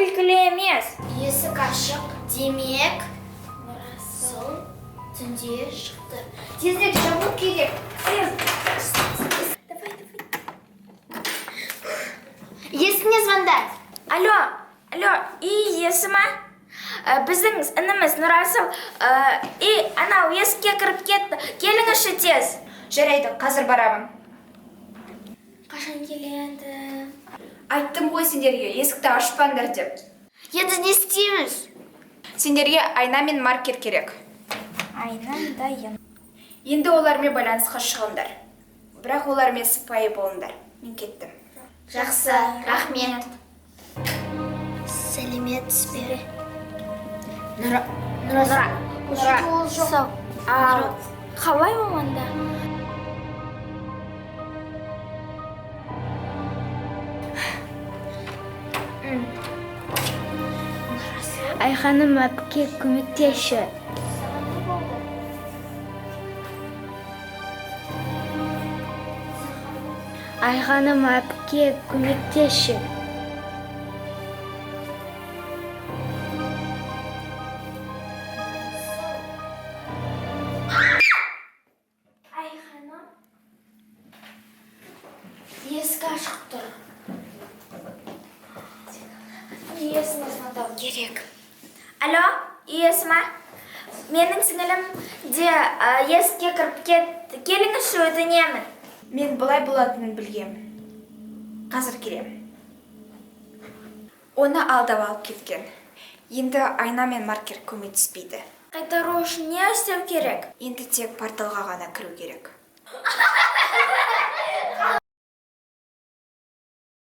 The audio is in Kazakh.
күлкілі емес. Есік ашық, демек Нұрасыл түнде шықты. Тезірек жабу керек. Давай. Есіне звондай. Алло, иесі ма? Біздің ініміз Нұрасыл, анау есікке кіріп кетті. Келіңізші тез. Жарайды, қазір барамын. Қашан келеді? Айттым ғой сендерге, есікті ашпаңдар деп. Енді не істейміз? Сендерге айна мен маркер керек. Айнан дайын. Енді олармен байланысқа шығыңдар. Бірақ олармен сыпайы болыңдар. Мен кеттім. Жақсы, рахмет. Сәлеметсіз бе? Нұра. Ол жоқ. Сау. Қалай маманда? Айханым әпке көмектеші. Айханым әпке көмектеші. Айханым. Есік ашық тұр. Иесіне звондау керек. Алло, иесі ма? Менің сіңілім де есікке кіріп кетті. Келіңізші өтінемін. Мен бұлай болатынын білгем. Қазір келем. Оны алдап алып кеткен. Енді айна мен маркер көмектеспейді. Қайтару үшін не істеу керек? Енді тек порталға ғана кіру керек.